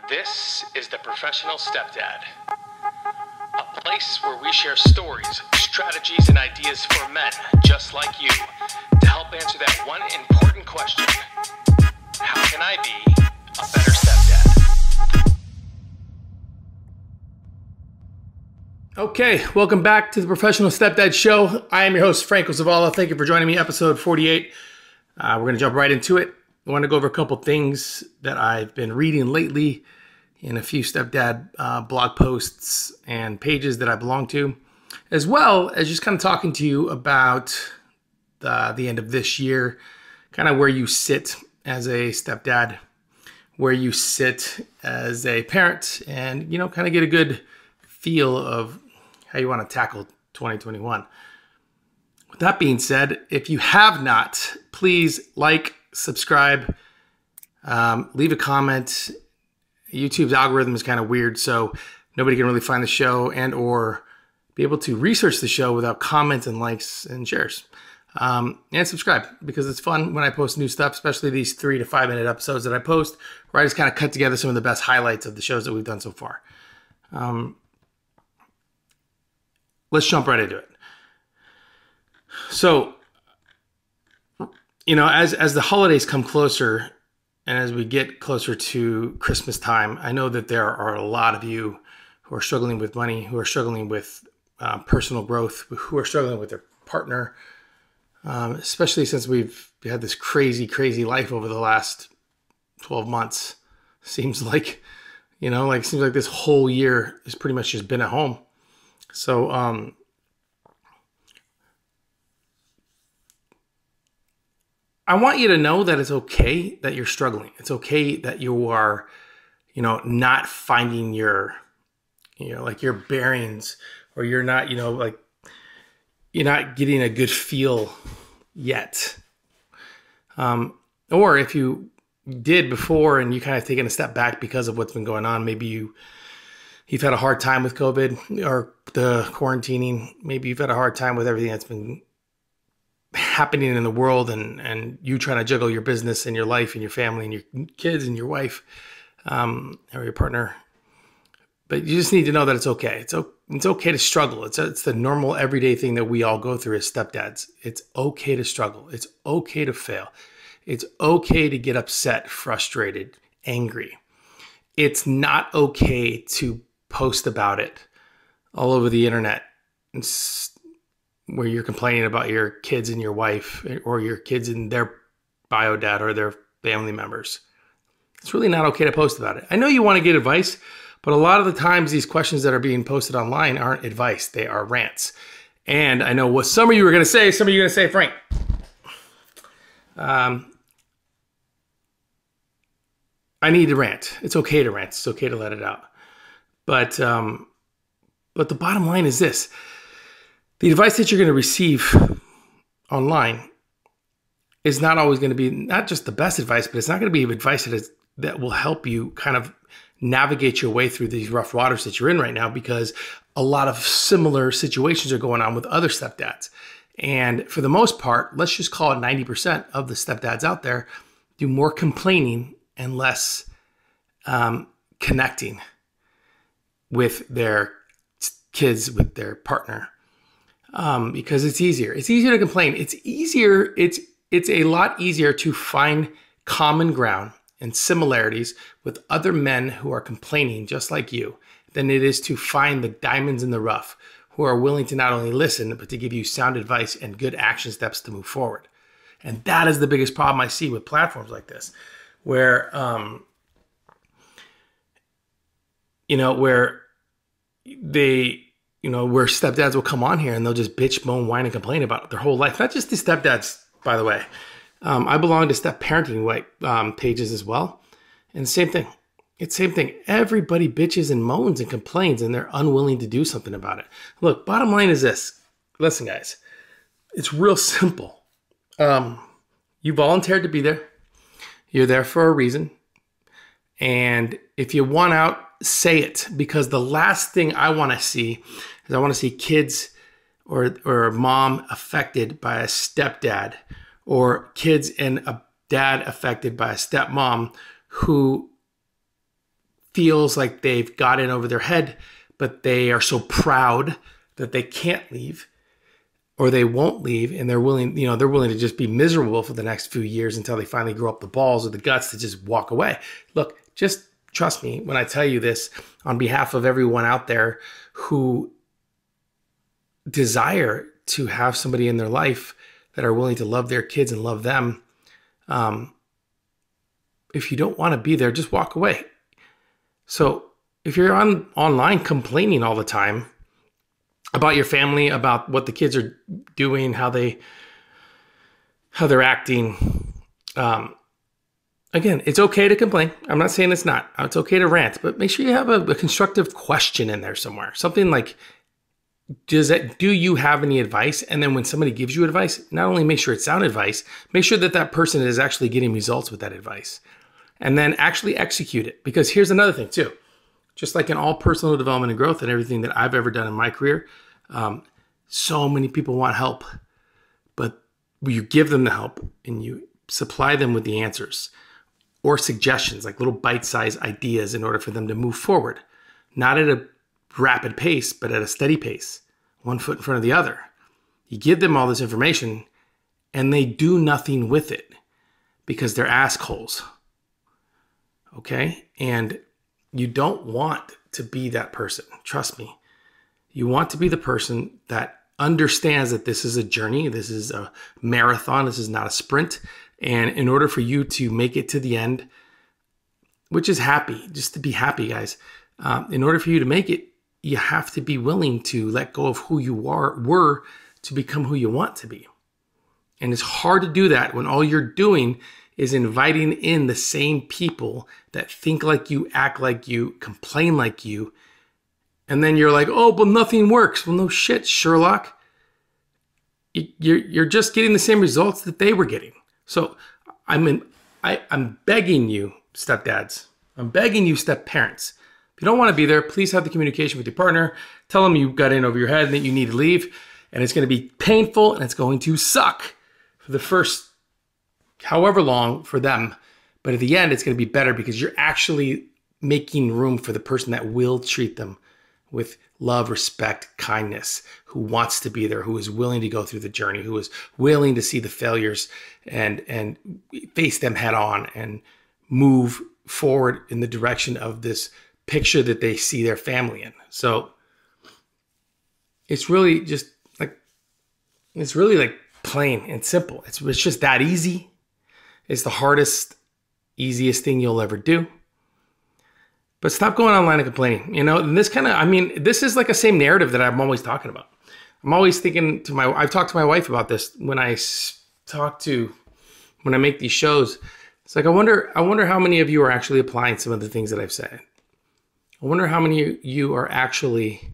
This is The Professional Stepdad, a place where we share stories, strategies, and ideas for men just like you to help answer that one important question: how can I be a better stepdad? Okay, welcome back to The Professional Stepdad Show. I am your host, Franco Zavala. Thank you for joining me, episode 48. We're going to jump right into it. I want to go over a couple things that I've been reading lately in a few stepdad blog posts and pages that I belong to, as well as just kind of talking to you about the end of this year, kind of where you sit as a stepdad, where you sit as a parent, and, you know, kind of get a good feel of how you want to tackle 2021. With that being said, if you have not, please like, subscribe, leave a comment. YouTube's algorithm is kind of weird, so nobody can really find the show and or be able to research the show without comments and likes and shares. And subscribe, because it's fun when I post new stuff, especially these 3 to 5 minute episodes that I post, where I just kind of cut together some of the best highlights of the shows that we've done so far. Let's jump right into it. So, you know, as the holidays come closer and as we get closer to Christmas time, I know that there are a lot of you who are struggling with money, who are struggling with personal growth, who are struggling with their partner, especially since we've had this crazy, crazy life over the last 12 months. Seems like, you know, seems like this whole year has pretty much just been at home. So, I want you to know that it's okay that you're struggling. It's okay that you are, you know, not finding your, you know, like your bearings, or you're not, you know, like you're not getting a good feel yet. Or if you did before and you kind of taken a step back because of what's been going on, maybe you've had a hard time with COVID or the quarantining. Maybe you've had a hard time with everything that's been happening in the world, and you trying to juggle your business and your life and your family and your kids and your wife, or your partner. But you just need to know that it's okay. It's okay to struggle. It's the normal everyday thing that we all go through as stepdads. It's okay to struggle. It's okay to fail. It's okay to get upset, frustrated, angry. It's not okay to post about it all over the internet where you're complaining about your kids and your wife, or your kids and their bio data or their family members. It's really not okay to post about it. I know you want to get advice, but a lot of the times these questions that are being posted online aren't advice. They are rants. And I know what some of you are going to say. Some of you are going to say, Frank, I need to rant. It's okay to rant. It's okay to let it out. But the bottom line is this. The advice that you're going to receive online is not always going to be not just the best advice, but it's not going to be advice that will help you kind of navigate your way through these rough waters that you're in right now, because a lot of similar situations are going on with other stepdads. And for the most part, let's just call it 90% of the stepdads out there do more complaining and less connecting with their kids, with their partner. Because it's easier. It's easier to complain. It's a lot easier to find common ground and similarities with other men who are complaining just like you than it is to find the diamonds in the rough who are willing to not only listen, but to give you sound advice and good action steps to move forward. And that is the biggest problem I see with platforms like this, where, where stepdads will come on here and they'll just bitch, moan, whine, and complain about their whole life. Not just the stepdads, by the way. I belong to step parenting pages as well. And same thing. It's the same thing. Everybody bitches and moans and complains, and they're unwilling to do something about it. Look, bottom line is this. Listen, guys. It's real simple. You volunteered to be there. You're there for a reason. And if you want out, say it, because the last thing I want to see is I want to see kids or a mom affected by a stepdad, or kids and a dad affected by a stepmom who feels like they've got in over their head, but they are so proud that they can't leave or they won't leave, and they're willing to just be miserable for the next few years until they finally grow up the balls or the guts to just walk away. Look, just trust me when I tell you this on behalf of everyone out there who desire to have somebody in their life that are willing to love their kids and love them. If you don't want to be there, just walk away. So if you're online complaining all the time about your family, about what the kids are doing, how they're acting, again, it's okay to complain. I'm not saying it's not. It's okay to rant, but make sure you have a constructive question in there somewhere. Something like, do you have any advice? And then when somebody gives you advice, not only make sure it's sound advice, make sure that person is actually getting results with that advice. And then actually execute it. Because here's another thing too. Just like in all personal development and growth and everything that I've ever done in my career, so many people want help. But you give them the help and you supply them with the answers or suggestions, like little bite-sized ideas in order for them to move forward. Not at a rapid pace, but at a steady pace, one foot in front of the other. You give them all this information and they do nothing with it because they're assholes. Okay? And you don't want to be that person. Trust me. You want to be the person that understands that this is a journey. This is a marathon. This is not a sprint. And in order for you to make it to the end, which is happy, just to be happy, guys, in order for you to make it, you have to be willing to let go of who you were to become who you want to be. And it's hard to do that when all you're doing is inviting in the same people that think like you, act like you, complain like you. And then you're like, oh, but nothing works. Well, no shit, Sherlock. You're just getting the same results that they were getting. So I'm begging you, stepdads. I'm begging you, step-parents. If you don't want to be there, please have the communication with your partner. Tell them you got in over your head and that you need to leave. And it's going to be painful and it's going to suck for the first however long for them. But at the end, it's going to be better because you're actually making room for the person that will treat them with love, respect, kindness, who wants to be there, who is willing to go through the journey, who is willing to see the failures and face them head on and move forward in the direction of this picture that they see their family in. So it's really like plain and simple. It's just that easy. It's the hardest, easiest thing you'll ever do. But stop going online and complaining. And this is like the same narrative that I'm always talking about. I'm always thinking I've talked to my wife about this when I make these shows. It's like, I wonder how many of you are actually applying some of the things that I've said. I wonder how many of you are actually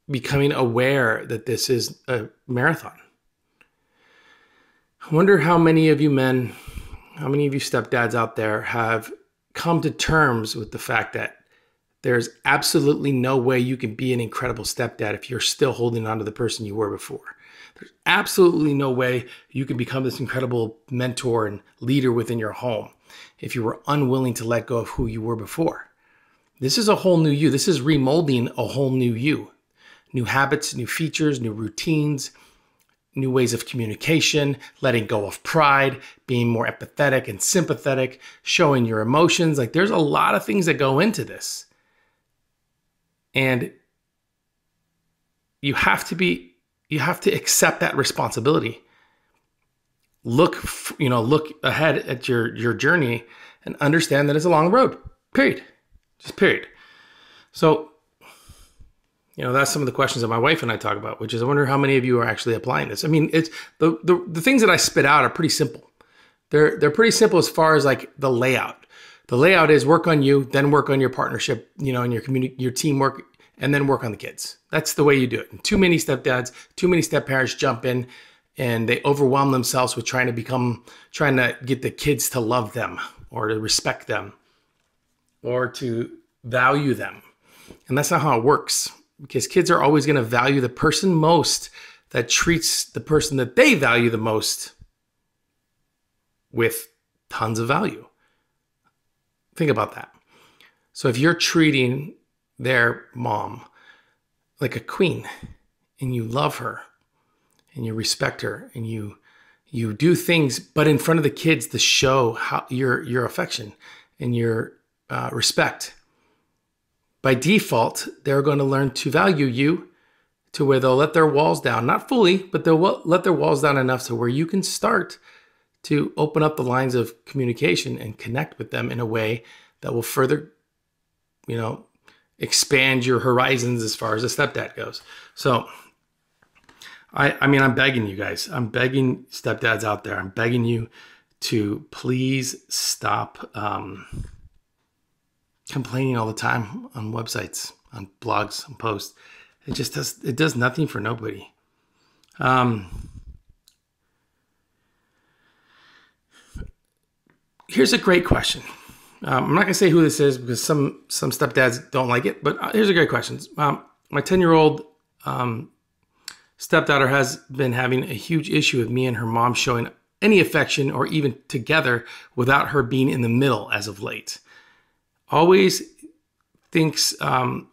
becoming aware that this is a marathon. I wonder how many of you men, how many of you stepdads out there have come to terms with the fact that there's absolutely no way you can be an incredible stepdad if you're still holding on to the person you were before. There's absolutely no way you can become this incredible mentor and leader within your home if you were unwilling to let go of who you were before. This is a whole new you. This is remolding a whole new you. New habits, new features, new routines, new ways of communication, letting go of pride, being more empathetic and sympathetic, showing your emotions. Like, there's a lot of things that go into this. And you have to accept that responsibility. Look ahead at your journey and understand that it's a long road. Period. Just period. So, that's some of the questions that my wife and I talk about, which is, I wonder how many of you are actually applying this. I mean, it's the things that I spit out are pretty simple. They're pretty simple as far as like the layout. The layout is work on you, then work on your partnership, and your community, your teamwork, and then work on the kids. That's the way you do it. And too many stepdads, too many step-parents jump in and they overwhelm themselves with trying to get the kids to love them or to respect them or to value them. And that's not how it works. Because kids are always going to value the person most that treats the person that they value the most with tons of value. Think about that. So if you're treating their mom like a queen and you love her and you respect her and you do things, but in front of the kids to show how your affection and your respect, by default, they're going to learn to value you to where they'll let their walls down, not fully, but they'll let their walls down enough to where you can start to open up the lines of communication and connect with them in a way that will further, expand your horizons as far as a stepdad goes. So, I'm begging you guys. I'm begging stepdads out there. I'm begging you to please stop complaining all the time on websites, on blogs, on posts. It does nothing for nobody. Here's a great question. I'm not going to say who this is because some stepdads don't like it, but here's a great question. My 10-year-old stepdaughter has been having a huge issue with me and her mom showing any affection or even together without her being in the middle as of late. Always thinks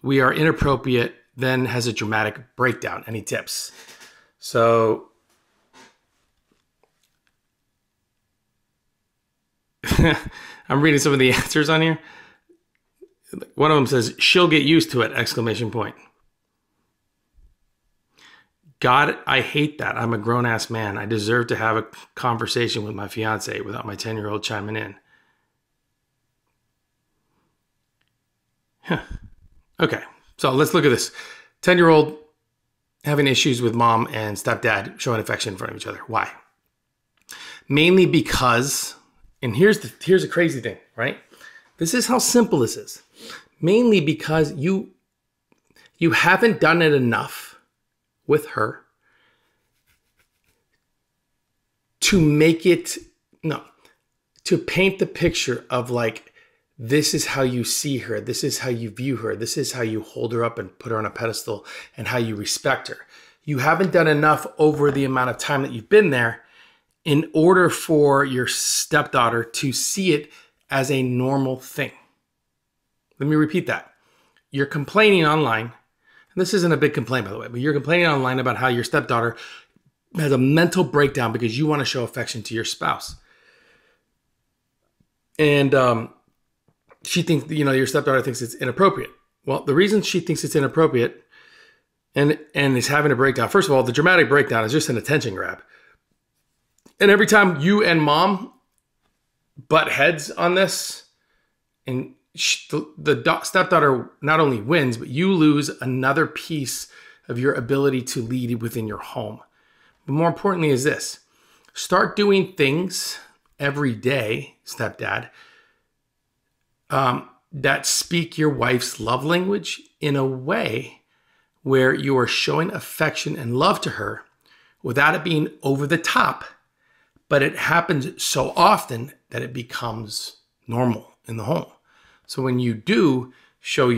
we are inappropriate, then has a dramatic breakdown. Any tips? So I'm reading some of the answers on here. One of them says, she'll get used to it, exclamation point. God, I hate that. I'm a grown-ass man. I deserve to have a conversation with my fiance without my 10-year-old chiming in. Okay, so let's look at this. 10-year-old having issues with mom and stepdad showing affection in front of each other. Why? Mainly because, and here's a crazy thing, right? This is how simple this is. Mainly because you haven't done it enough with her to to paint the picture of like, this is how you see her. This is how you view her. This is how you hold her up and put her on a pedestal and how you respect her. You haven't done enough over the amount of time that you've been there in order for your stepdaughter to see it as a normal thing. Let me repeat that. You're complaining online. And this isn't a big complaint, by the way, but you're complaining online about how your stepdaughter has a mental breakdown because you want to show affection to your spouse. And she thinks, your stepdaughter thinks it's inappropriate. Well, the reason she thinks it's inappropriate and is having a breakdown, first of all, the dramatic breakdown is just an attention grab. And every time you and mom butt heads on this, and the stepdaughter not only wins, but you lose another piece of your ability to lead within your home. But more importantly is this. Start doing things every day, stepdad, that speak your wife's love language in a way where you are showing affection and love to her without it being over the top, but it happens so often that it becomes normal in the home. So when you do show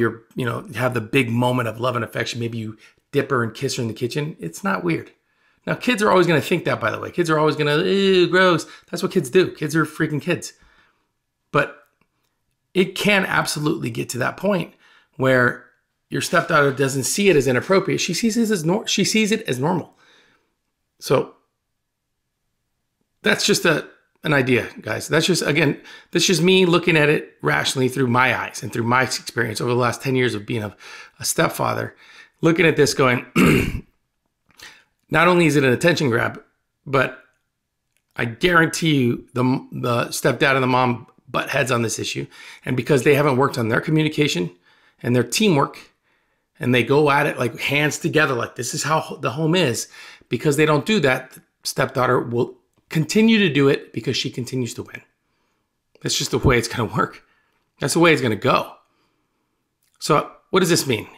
have the big moment of love and affection, maybe you dip her and kiss her in the kitchen, it's not weird. Now, kids are always going to think that, by the way. Kids are always going to, ew, gross. That's what kids do. Kids are freaking kids. But it can absolutely get to that point where your stepdaughter doesn't see it as inappropriate. She sees it as normal. So that's just an idea, guys. That's just me looking at it rationally through my eyes and through my experience over the last 10 years of being a stepfather, looking at this going, not only is it an attention grab, but I guarantee you the stepdad and the mom butt heads on this issue. And because they haven't worked on their communication and their teamwork, and they go at it like hands together, like this is how the home is, because they don't do that, the stepdaughter will continue to do it because she continues to win. That's just the way it's going to work. That's the way it's going to go. So what does this mean?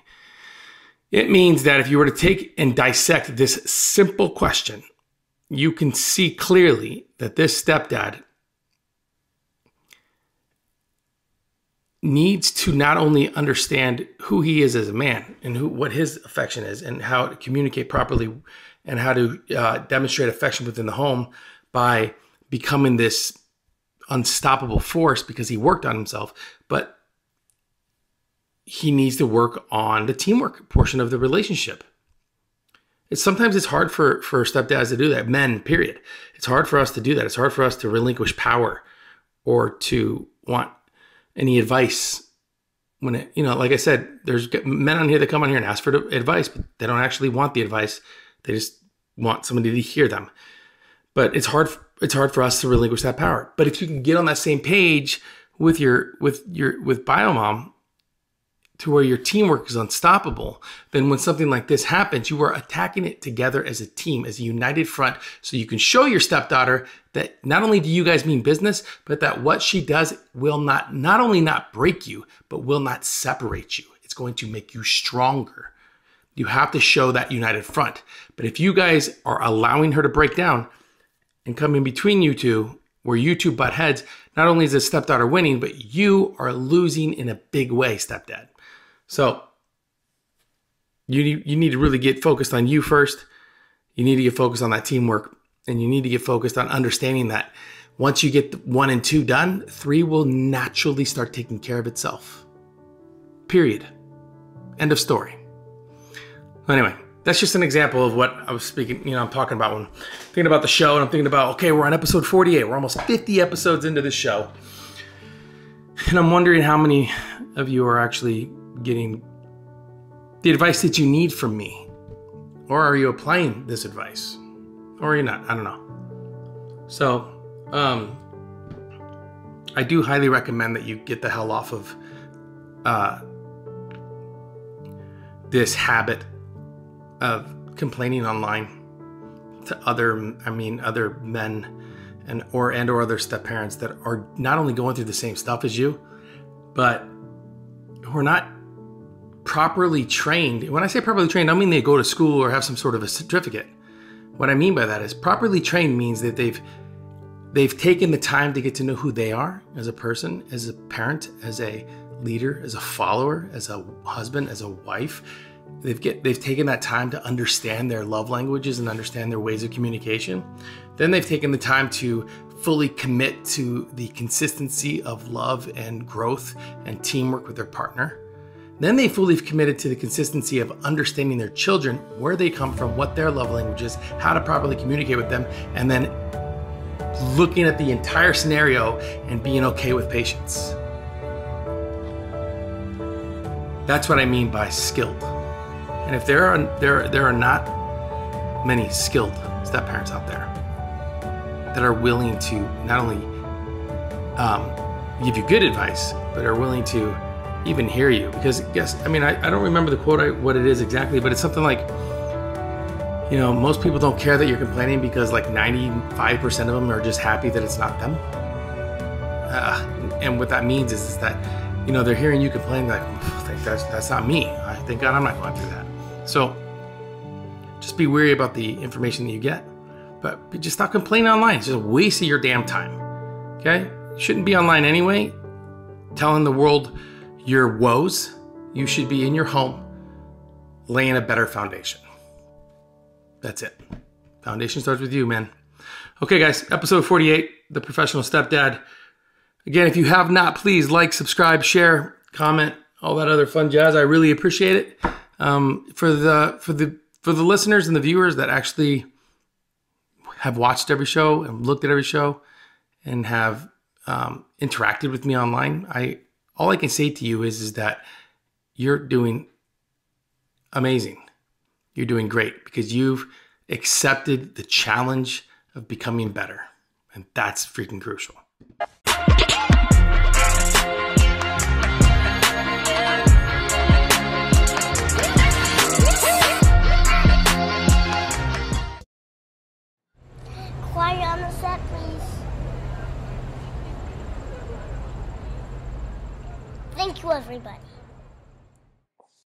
It means that if you were to take and dissect this simple question, you can see clearly that this stepdad needs to not only understand who he is as a man and what his affection is and how to communicate properly and how to demonstrate affection within the home by becoming this unstoppable force because he worked on himself, but he needs to work on the teamwork portion of the relationship. Sometimes it's hard for stepdads to do that, men, period. It's hard for us to do that. It's hard for us to relinquish power or to want any advice when it, like I said, there's men on here that come on here and ask for advice, but they don't actually want the advice. They just want somebody to hear them. But it's hard for us to relinquish that power. But if you can get on that same page with Biomom to where your teamwork is unstoppable, then when something like this happens, you are attacking it together as a team, as a united front, so you can show your stepdaughter that not only do you guys mean business, but that what she does will not only not break you, but will not separate you. It's going to make you stronger. You have to show that united front. But if you guys are allowing her to break down and come in between you two, where you two butt heads, not only is the stepdaughter winning, but you are losing in a big way, stepdad. So you need to really get focused on you first. You need to get focused on that teamwork, and you need to get focused on understanding that once you get 1 and 2 done, 3 will naturally start taking care of itself. Period. End of story. Anyway, that's just an example of what I was speaking, I'm talking about when I'm thinking about the show, and I'm thinking about, okay, we're on episode 48. We're almost 50 episodes into this show. And I'm wondering how many of you are actually getting the advice that you need from me. Or are you applying this advice? Or are you not? I don't know. So, I do highly recommend that you get the hell off of this habit of complaining online to other men or other step parents that are not only going through the same stuff as you, but who are not properly trained. When I say properly trained, I don't mean they go to school or have some sort of a certificate. What I mean by that is properly trained means that they've taken the time to get to know who they are as a person, as a parent, as a leader, as a follower, as a husband, as a wife. They've taken that time to understand their love languages and understand their ways of communication. Then they've taken the time to fully commit to the consistency of love and growth and teamwork with their partner. Then they fully committed to the consistency of understanding their children, where they come from, what their love language is, how to properly communicate with them, and then looking at the entire scenario and being okay with patience. That's what I mean by skilled. And if there are not many skilled step-parents out there that are willing to not only give you good advice, but are willing to even hear you. Because I don't remember the quote, what it is exactly, but it's something like, most people don't care that you're complaining because like 95% of them are just happy that it's not them. And what that means is that, they're hearing you complain like, that's not me. Thank God I'm not going through that. So just be wary about the information that you get, but just stop complaining online. It's just a waste of your damn time. Okay? You shouldn't be online anyway, telling the world your woes. You should be in your home, laying a better foundation. That's it. Foundation starts with you, man. Okay, guys, episode 48, The Professional Stepdad. Again, if you have not, please like, subscribe, share, comment, all that other fun jazz. I really appreciate it. For the listeners and the viewers that actually have watched every show and looked at every show and have interacted with me online, all I can say to you is that you're doing amazing. You're doing great because you've accepted the challenge of becoming better. And that's freaking crucial. Quiet on the set, please. Thank you, everybody.